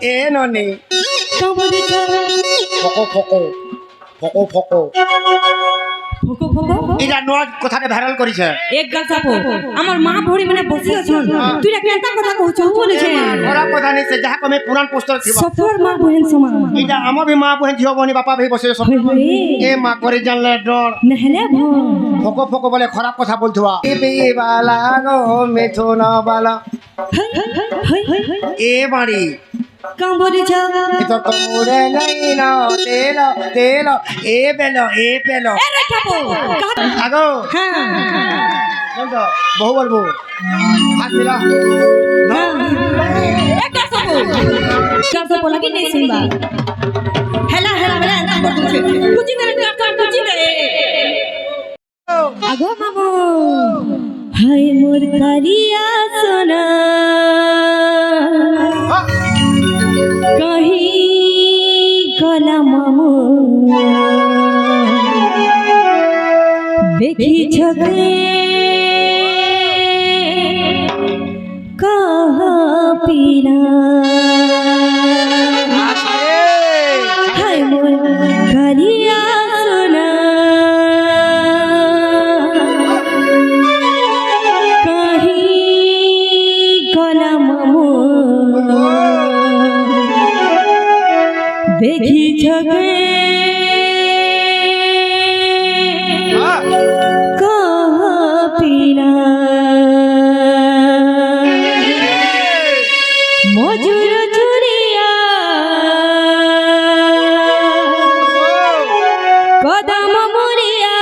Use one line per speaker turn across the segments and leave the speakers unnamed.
এ ননি
কামড়ে যা
ফকো ফকো ফকো ফকো
ফকো ফকো
এটা নয় কথাটা ভাইরাল করেছে
এক গাল চাপো আমার মা ভরি মানে বসি আছন তুই রা কেনতা কথা কହୁছ বলেছে
ওরা কথা নেই সে যাহা কমে পুরাণ পোস্টার থিব
সফর মা বহেন সমান
এটা আমার ভি মা বহেন ঝিও বনি বাপা ভাই বসে সব এ মা করে জানলে ডর
নহলে
ফকো ফকো বলে খারাপ কথা বলথুয়া এ বে বালা গো মেথুন বালা এ বাড়ি
কামড়ে যা
তো তোরে নাই না তেল তেল এ পেলো
এ রে চাপো
আগো
হ্যাঁ
বলতো বহু বলবো হাত মিলা
এক গাল চাপো লাগি নেই শুনবা হেলা হেলা হেলা এন্তা করছে কুচি করে কুচি করে আগো মামু হায় মোর কারিয়া সোনা कहीं गला मामू देखी छगे कहाँ पीना हाय मोर करिया सोना कहीं गला मामू देखी छगे कहाँ पीना मजूर चुरिया कदम मुरिया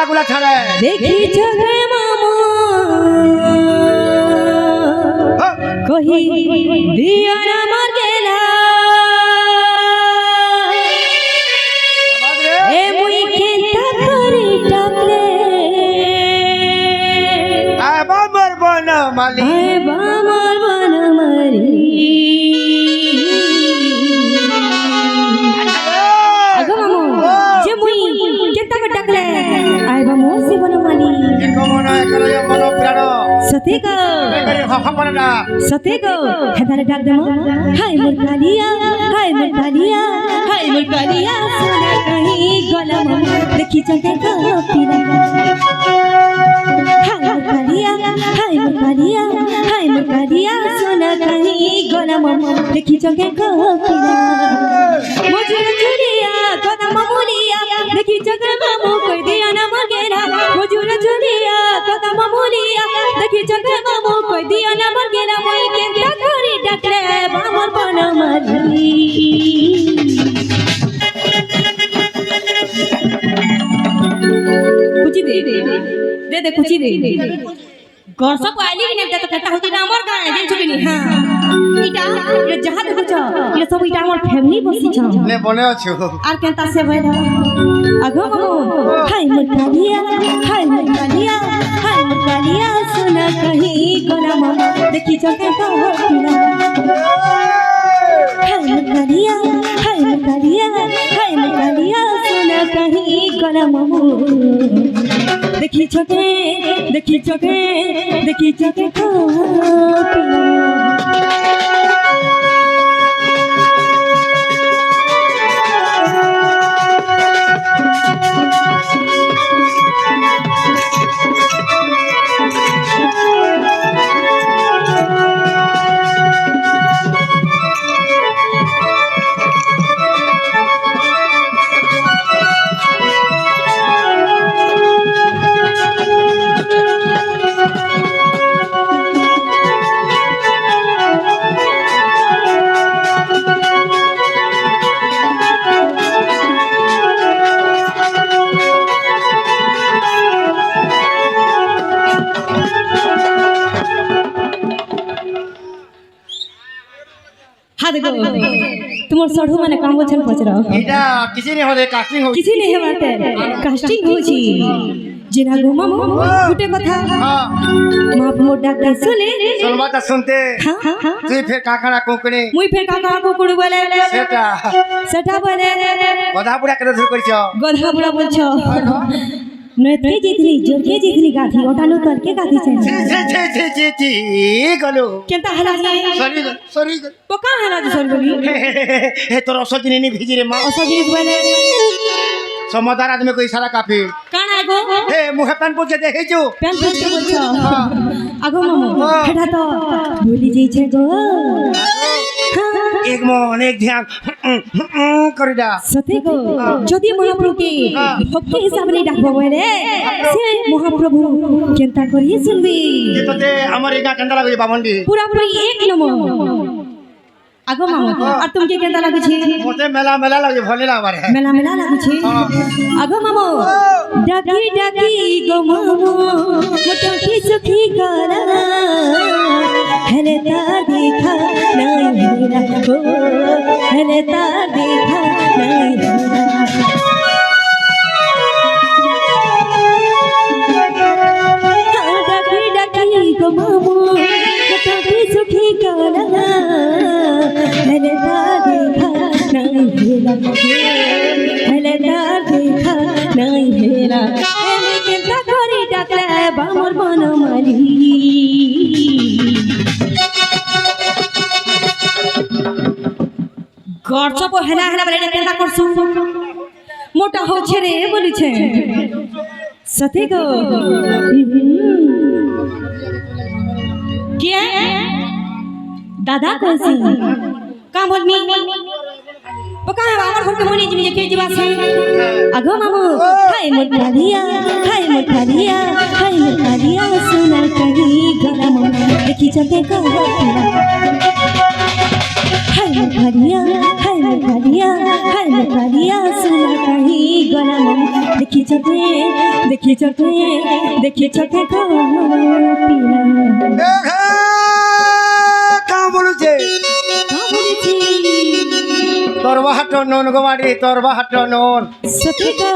गुला छाड़
देखी छगे मामू कही दिया ना मर गेला ए मुई केंता करी टाकले
आय बामर बन माली
आय बामर बन मरी अगो मामू जे मुई केंता कर टाकले आय बामर से बन माली
एको मनो एकरो यो मनो प्राण
सते को
एकरे हफपरना
सते को हेदारे डाक देमो हाय मोर कालिया हाय मोर कालिया हाय मोर कालिया सोना कहीं गला मामू देखी चके को पीला हाय मोर कालिया हाय मोर कालिया हाय मोर कालिया सोना कहीं गला मामू देखी चके को पीला मजूर चुरिया कदम मुरिया देखी चके मामू कोई दिया ना मगेरा मजूर चुरिया कदम मुरिया देखी चके मामू कोई दिया ना मगेरा मोई केंता करी डाकले बामर बन मरी कुची दे दे कुची दे घर सब आइली कि नहीं तो कहता होती ना हमर गाय जे छबिनी हां इटा ये जहां देखो छ ये सब इटा हमर फैमिली बसी छ
ले बने अछु
आर केंता से भइला अगो मामू हाय मोर कालिया हाय मोर कालिया हाय मोर कालिया सोना कहीं गला मामू देखी चके को पीला हाय मोर कालिया हाय मोर कालिया हाय मोर कालिया सोना कहीं गला मामू देखी चके को पीला देखो तुम सढ़ू माने काम गोछन पचरा
एटा किसी ने होदे कास्टिंग हो
किसी नहीं बाटे कास्टिंग होची जिना गुमा गुटे कथा
हां
माप मोटा कैसले
सुनबा त सुनते तू फिर काकड़ा कोकणी
मुई फिर काकड़ा कोकड़ी बोले
सेटा
बोले
गधा बुढ़ा के धुर करछ
गधा बुढ़ा बोलछ নয়তে জিতলি জোরকে জিতলি গাধি ওটানো তরকে গাধি চাই
ছি গলো
কেনতা হেলা
সরি
পোকা হেলা যে সরগলি
হে তোর অসল জিনিস নি ভিজি রে মা
অসা জিনিস বলে
সমদার আদমি কো ইশারা কাফি
কানা গো
হে মুহে প্যান পড়ছে দেখিছো
প্যান পড়তে বলছ আগো মামু হেটা তো ভুলি যাইছে গো
এক মন এক ধ্যান করে দা
সতে গো যদি মহাপ্রভুকে ভক্তি হিসাবে ডাকবো বলে সে মহাপ্রভু কেনতা করি শুনবি
তোতে আমার এগা কেন্দা লাগে বামন্ডি
পুরা পুরি এক নমো আগো মামু আর তুমি কেনতা লাগুছে
মতে মেলা মেলা লাগে ভলে লাগার
মেলা মেলা লাগুছে আগো মামু ডাকি ডাকি গো মামু মোটকি সুখী করা হেলে তার দেখা নাই হেরা গো হেলে তার দেখা নাই ডাকি ডাকি গো মামু মোটকি সুখী করা হেলে তার দেখা নাই হেরা হেলে তার দেখা নাই হেরা এমনি কেনতা করে ডাকলে বামর বনমালী গর্জব হেলা হেলা বলে কেনতা করছু মোটা হচ্ছে রে বলিছে সতে গো কে দাদা কইছি কা বলমি পোকা আমার ঘরকে মনে জিমি যে কে জিবাছে আগো মামু হাই মোর কালিয়া হাই মোর কালিয়া হাই মোর কালিয়া সোনার কাহি গরম দেখি চকে কো হাই মোর কালিয়া হাই মোর কালিয়া হাই মোর কালিয়া সোনার কাহি গরম দেখি চকে কো পিলা
কাম বলুছে তোর বাহাট নন গোমারি তোর বাহাট নন
সত্যি গো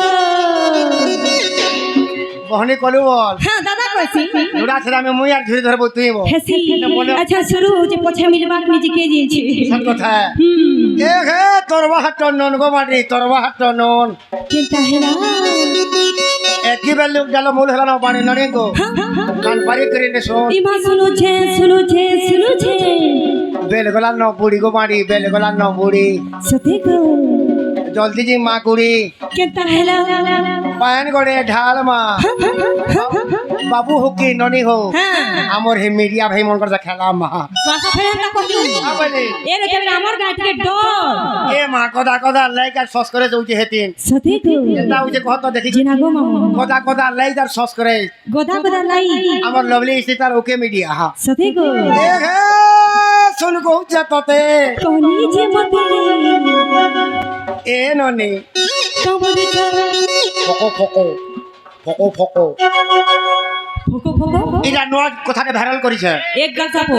বহনি কলু বল
হ্যাঁ দাদা কইছি
লুড়া ছেড়ে আমি মুই আর ধরে ধরবো তুই বল
হেসি আচ্ছা শুরু হচ্ছে পছে মিলবাক নিজে কে দিয়েছে
সব কথা এ হে তোর বাহাট নন গোমারি তোর বাহাট নন
চিন্তা হেলা
একই বেল লোক গেল মূল হেলা না পানি নড়ে গো কান পারি করে নে শোন
ইমা শুনুছে
বেল গলা ন বুড়ি গোমারি বেল গলা ন বুড়ি
সত্যি গো
জলদি জি মা কুড়ি
চিন্তা হেলা
পায়ন গড়ে ঢাল মা বাবু হো কি ননি হো আমার হে মিডিয়া ভাই মন করছে খেলা মা
বাসা ফেরাটা করলু এর কেন আমার গায় থেকে ডর
এ মা কদা কদা লাইকার সস করে যাউছে হেতিন
সত্যি গো
এটা হইছে কত দেখি
জিনা গো মামু
কদা কদা লাইকার সস করে
গোদা লাই
আমার লভলি স্টার ওকে মিডিয়া হা
সত্যি গো
এ হে শুন গো জততে
কোনি যে মতে
এ ননি
কবরে
ফকো ফকো ফকো ফকো
ফকো ফকো
এটা নয় কথাটা ভাইরাল করেছে
এক গাল চাপো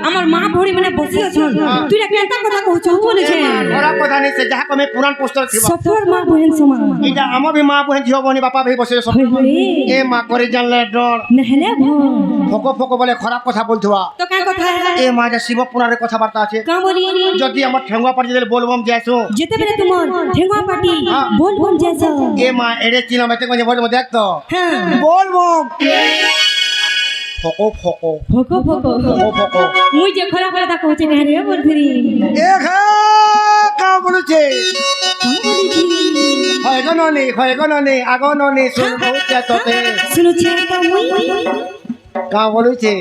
আমার মা ভরি মানে বসি আছন তুই না কেনতা কথা কইছ বলেছে
ওরা কথা নেই যাহা কমে পুরান পোস্টার ছিল
সফর মা বহেন সমান
এটা আমার ভি মা বহেন ঝিও বনি বাপা ভাই বসে সব এ মা করে জানলে ডর
নহলে
ফকো ফকো বলে খারাপ কথা বলতোয়া
তো কা কথা
এ মা যে শিব পুরাণের কথাবার্তা আছে
কা বলি
যদি আমার ঠেঙ্গুয়া পাটি দিলে বলবম যাইছো
যেতে বেলে তোমার ঠেঙ্গা পাটি বল যাইছো
এ মা এড়ে চিনা মেতে কোনে বলবো দেখ তো
হ্যাঁ
বলবম ফকো ফকো
ফকো ফকো
ফকো ফকো
মুই যে খারাপ কথা কইছে না রে বলধরি
এ খা কা বলছে হয় গননে আগননে শুন বউতে তোতে
শুনুছে তো মুই
কা বলছে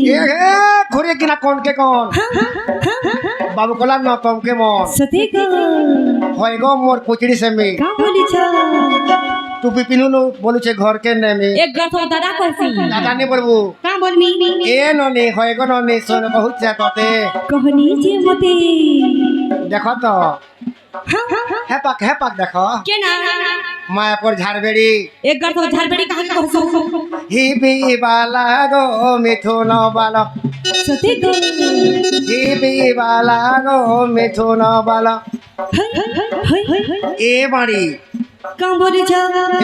এ হে ঘুরে কিনা কোন কে কোন বাবু কলা ন কম কে মন
সতে গো
হয় গো মোর পুচড়ি সেমি
কা বলিছ
টুপি পিনুনো বলছে ঘর কে নেমি
এক গাছ দাদা কইছি
দাদা নে বলবো
কা বলমি
এ ননি হয় গো ননি শুন বউতে তোতে
কহনি যে মতে
দেখো তো হেপাক দেখো
কেনা
মায়াপুর ঝাড়বেড়ি
এক গাছ ঝাড়বেড়ি কাকে কইছো
হিবি বালা গো মিথুন বালা
সতে গো
হিবি বালা গো মিথুন বালা এ বাড়ি
কা বলিছ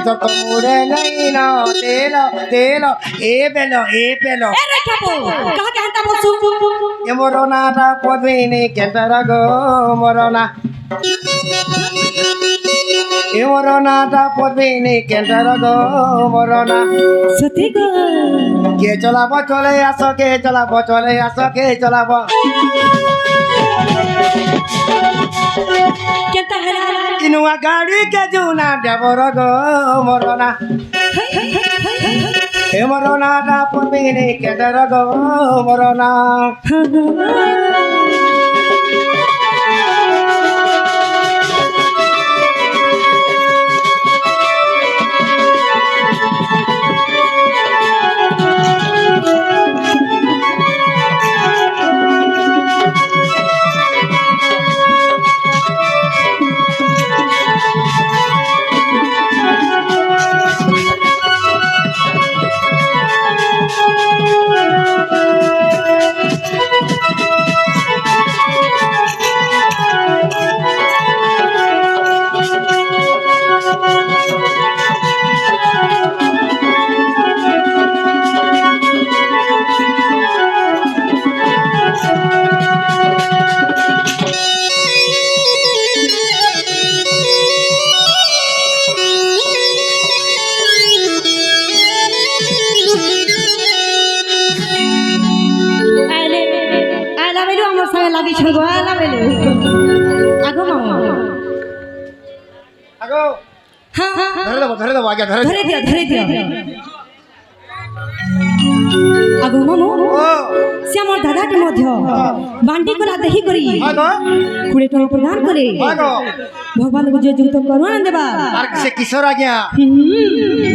তো তোরে নাই না তেল এ পেলো
এ রে খাবো কাকে হাতা বসু
এ মরনাটা পদিনে কেন্টার গো মরনা এ মরনাটা পদ্মিনী কেন্দ্র গো মরনা
সতে গো
কে চলাব চলে আসো কে চলাব চলে আসো কে চলাব
কেতা হেলা
ইনুয়া গাড়ি কে জুনা দেবর গো মরনা এ মরনাটা পদ্মিনী কেন্দ্র গো মরনা
লাগি ছগো আলা বেলে আগো মামা
আগো
হ্যাঁ
ধরে দেবো আগে
ধরে দিও আগো মামু
ও
সে আমার দাদাটি মধ্য বান্টি কলা দেখি করি
আগো
20 টাকা প্রদান করে
আগো
ভগবান को जो जुक्त करवान देबा
আর সে কিশোর আজ্ঞা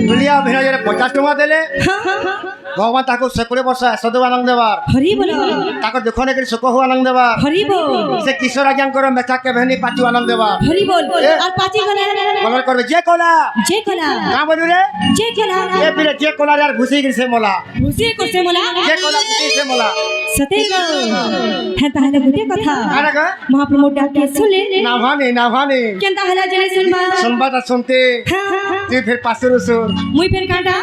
দুলিয়া ভিনাজরে 50 টাকা দেলে ভগবান তাকে সকলে বর্ষ 100 দেব আনন্দ দেবার
হরি বল
তাকে দেখনে করে সুখ হো আনন্দ দেবার
হরি বল
সে কিশোর আজ্ঞাঙ্কর মেথাকে ভেনি পাচু আনন্দ দেবার
হরি বল আর পাচি গলে
কলর করবে যে কলা
না বলু রে যে কলা
এ পিরে যে কলা আর ঘুষি গেছে মোলা
ঘুষি করছে মোলা
যে কলা ঘুষি গেছে মোলা
সতে গো হ্যাঁ তাহলে গুটে কথা
আরে গো
মহাপ্রভু ডাকে শুনে
না ভানে
কেন তাহলে জেনে শুনবা
শুনবাটা শুনতে তুই ফের পাশে রসুর
মুই ফের কাটা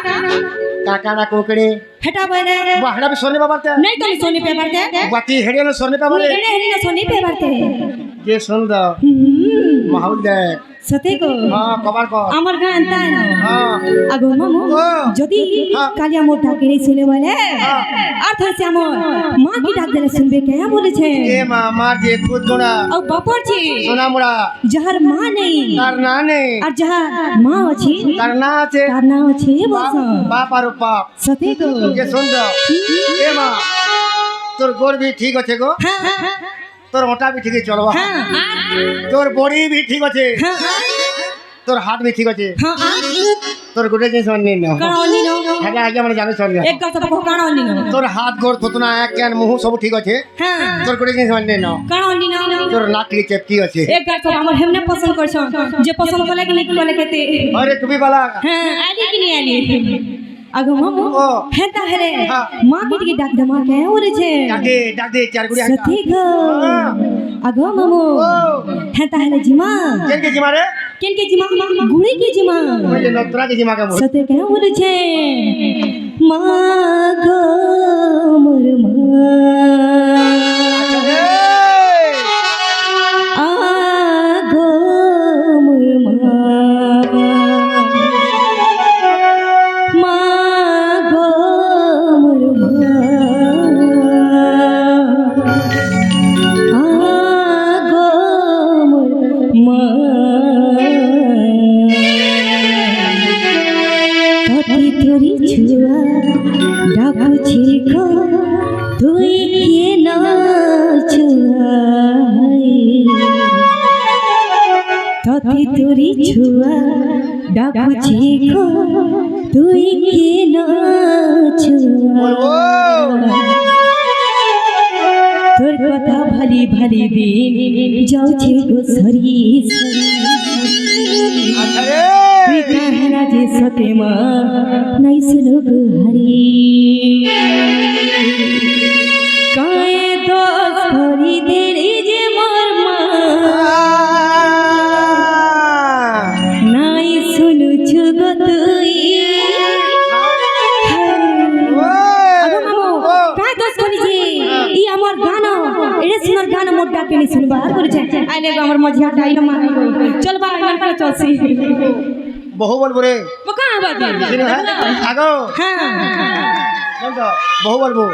কাকানা কোকড়ে
হেটা বলে
বাহড়া भी सोने बाबा ते
नहीं तो सोने पे बाते
बाती हेड़े न सोने पे बारे
हेड़े ना सोने पे बाते
ये सुंदर माहौल दे
सते को
हां कबार को
আমার গান তাই না
हां
আগো মামু যদি কালিয়া মোর ডাকে শুনে বলে আর থাকছে আমার মা কি ডাক দিলে শুনবে কে বলেছে
এ মা মার যে খুদ গোনা
ও বাপর জি
সোনা মুড়া
যাহার মা নেই
তার না নেই
আর যাহার মা আছে
তার না আছে
তার না আছে বস
বাপ আর বাপ
সতে को
ये सुंदर ए মা তোর গোর भी ठीक আছে গো তোর ওটা भी ठीक চলবা তোর বডি भी ठीक আছে তোর হাত भी ठीक আছে তোর গোটে জিনিস অন্য না
কারণি নো
আগে আগে মানে জানিস না
এক কথা বকো কারণি নো
তোর হাত গোর থতনা এক কান মুহ সব ঠিক আছে তোর গোটে জিনিস অন্য না
কারণি নো
তোর নাক থেকে চেপটি আছে
এক কথা আমার হেমনে পছন্দ করছ যে পছন্দ করলে কি লিখ করলে কেতে
আরে তুমি বালা
হ্যাঁ আলি কি নি আলি আগো মামু
ও
হ্যাঁ তাহলে মা কি ডাক দে মা কে ওরেছে
ডাক দে চার গুড়ি হাঁটা
সত্যি গো আগো মামু হ্যাঁ তাহলে জিমা
কেন কে জিমা রে
কেন কে জিমা গুড়ি কি জিমা
ওই যে নতরা কে জিমা কে বল
সত্যি কে ওরেছে মা গো মোর মা আগো মোর মা তোরি ছুয়া ডাকুছি গো তুই কেন ছুয়া তোর কথা ভালি ভালি দিন যাଉଛି গো সরি তুই কাহনা যে সতে মা নাই শুনো গো হরি কায়ে দোষ করি দেরি যে মোর মা নাই শুনুছু গো তুই আগো মামু কাই দোষ করিছি ই আমার গান एड़े सुनर गाना मोट डाके नहीं सुनबार करे छे आइले गो हमर मझिया डाई न मान गो चल बा मन पर चलसी
बहु बोल बोरे
वो कहां बात
आगो
हां
चल तो बहु बोलबो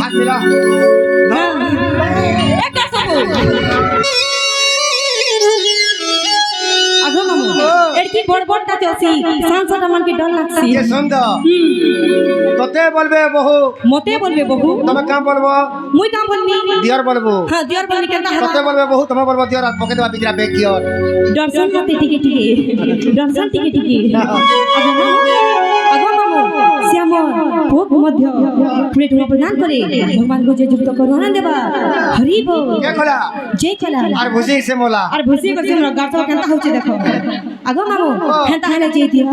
हाथ मिला
एक सबो आगो मामू एड़की बड़ बड़टा चलसी सांसद मन के डर लागसी
ये सुन दो तोते बोलबे बहु
मते बोलबे बहु
तमे काम बोलबो
मुई काम बोलबी
दियर बोलबो
हां दियर बोलबी केता है
तोते बोलबे बहु तमे बोलबो दियर पॉकेट में बिजरा बैग दियर
दर्शन करते टिके दर्शन टिके आगो मामू श्याम भोग मध्य पुरे ठुआ प्रदान करे भगवान को जे युक्त करवाना देबा हरि बोल
के खोला
जय कला
और भुसी से मोला
और भुसी को से हमरा गातो केता होचे देखो आगो मामू हेता हेले जे दिया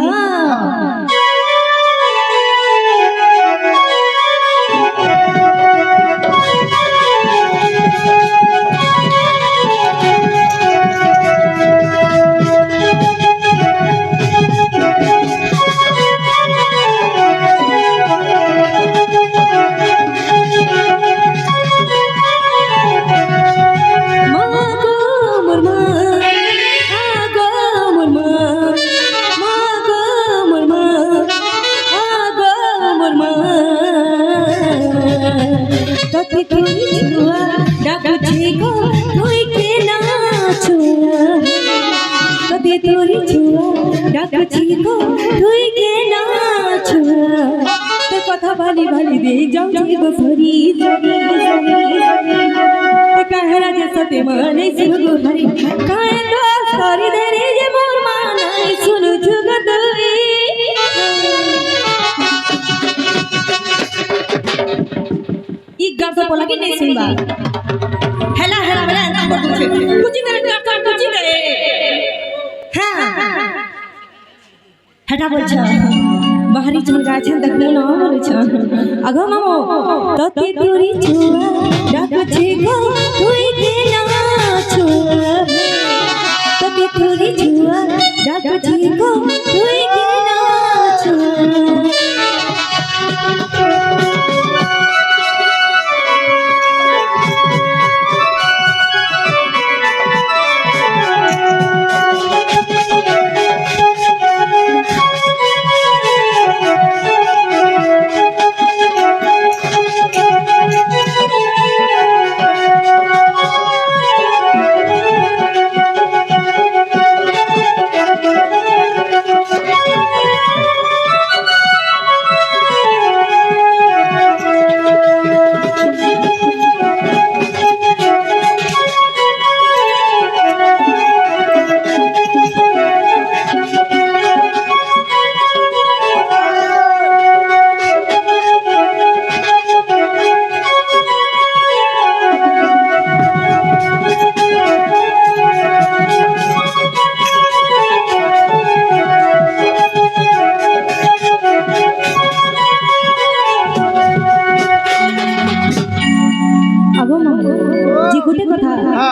कथा भाली भाली दे जाऊ जी गो फरी कहरा जे सते माने सुगो हरि काहे तो सारी दे रे जे मोर माने सुन जुगत ई गातो बोला कि नहीं सुनबा हेला हेला बेला अंता को पूछे कुछ करे गाता कुछ करे हां हटा बोल छ बाहरी चल जाय छ देखलो न बोले छ आगो मामो तते तोरी छुआ डाक छे गो तुई के नाचो तते तोरी छुआ डाक छे गो तुई के नाचो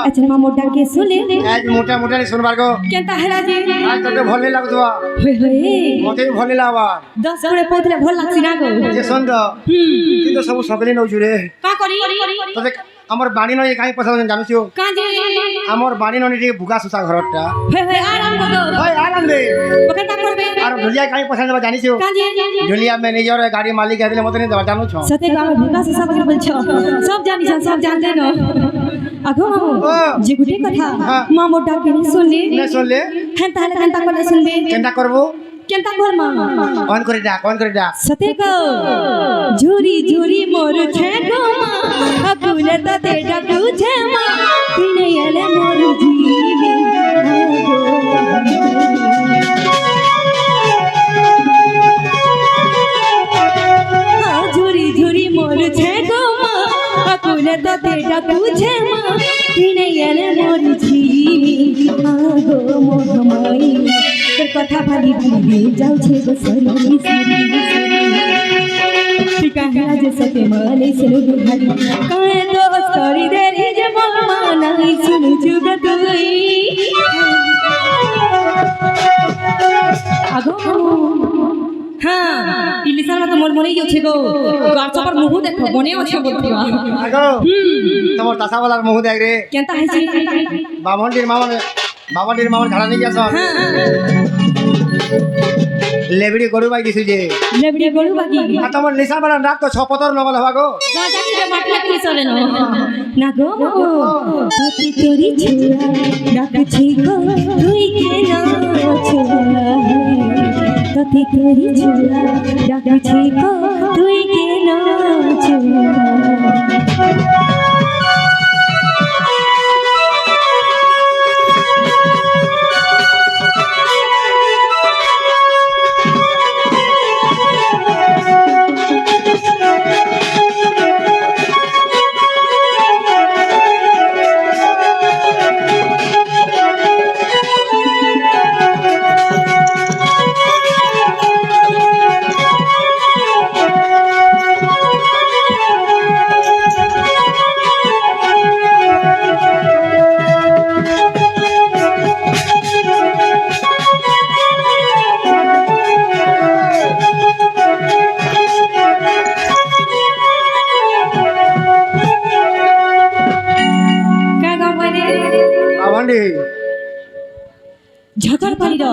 अच्छा मां मोटा के सुले
आज मोटा मोटा नहीं सुनबार को
केनता हेला जी
आज तके भले लागतवा
होय होय
मते भले लावा
10 पुरे पौतले भल लागसी ना गो
जे सुन द ती तो सब सकले नउ जुरे
का करी
तते हमर बाणी नई काई पसंद जानु छियो
का जी
हमर बाणी नई रे भुगा सुसा घरटा
होय होय आराम को दो
होय आराम दे
पकड़ता करबे
और ढोलिया काई पसंद जानि छियो
का जी
ढोलिया मैनेजर गाड़ी मालिक आदिले मते नहीं जानु छ
सते गाम भुगा सुसा बगल बोल छ सब जानि छ सब जानते न आगो मामू जे गुटे कथा मां मोटा के नहीं सुन ले हेंता कर सुनबे
केनता करबो
केनता कर मां
कौन करे डा
सते को झूरी झूरी मोर छे गो मां अकुले त ते डाकू छे मां तिने आले मोर जीवे हां झूरी झूरी मोर छे गो मां अकुले त ते डाकू छे मां तिने आले मोर जीवे आगो मोह माई तर कथा भाली भाली जाऊ छे गो सरी ठिकाना जे सते माने सुनु भाली काहे तो सरी देरी जे मन मानाई सुनु जुगत आगो हां इलिसा तो मोर मोरे আছে গো গাছাপার মুহ দেখো মনে আছে বলতো
আগো তোমার তাসাওয়ালার মুহ দেখ রে
কেনতা হইছে
বামন্ডির মামার ঝাড়া নিয়ে গেছ লেবড়ি গরু বাই দিছি যে
লেবড়ি গরু বাকি
আর তোমার নিশা বাড়া ডাক তো ছপতর নগল হবা গো
গাজা কি মাটি লাগি চলে না গো তুই তোরি ছুয়া ডাকছি গো তুই কেন ছুয়া তুই তোরি ছুয়া ডাকছি গো তুই কেন ছুয়া ঝাকার পারির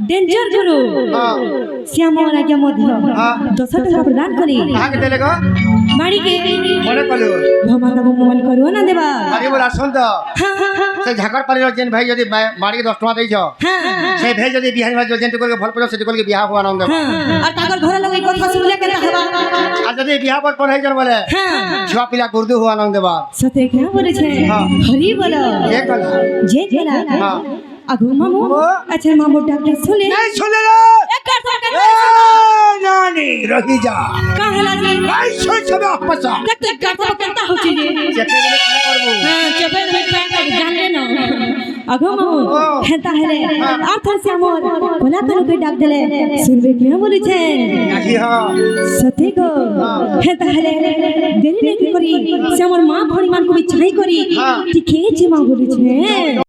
ডেঞ্জার গুরু শ্যামর আগে মধ্য 10 টাকা প্রদান করি
আগে দেলে গো
বাড়িকে
মনে কলো
ভমাতা মোবাইল করো না দেবা
আরে বল আসুন তো সেই ঝাকার পারির যেন ভাই যদি বাড়িকে 10 টাকা দেইছ সেই ভাই যদি বিহারি ভাই যেন কলকে ভাল পড়ো সেটি কলকে বিয়াহ হওয়া আনন্দ
আর তাকর ঘরে লাগি কথা শুনলে কেন হবা
আর যদি বিয়াহ পর হই যান বলে ছুয়া পিলা গুরদু হওয়া আনন্দ দেবা
সতে কে বলেছে হরি বলো যে গলা আগো মামু আচ্ছা মামু ডাক্তার শুনে
नहीं सुने लो नानी रही जा
कहाँ लागी
नहीं सुन सब आपस
डॉक्टर गाता करता हो चीज़
चेपे में क्या करबो
हाँ चेपे में क्या कर जाने ना আগো মামু হেতা হেলে আর তোর শ্যামর বলা তো লোকে ডাক দিলে শুনবে কি বলেছে
নাকি হ্যাঁ
সত্যি গো হেতা হেলে দেরি নাকি করি শ্যামর মা ভরিমান কবি চাই করি ঠিক আছে মা বলেছে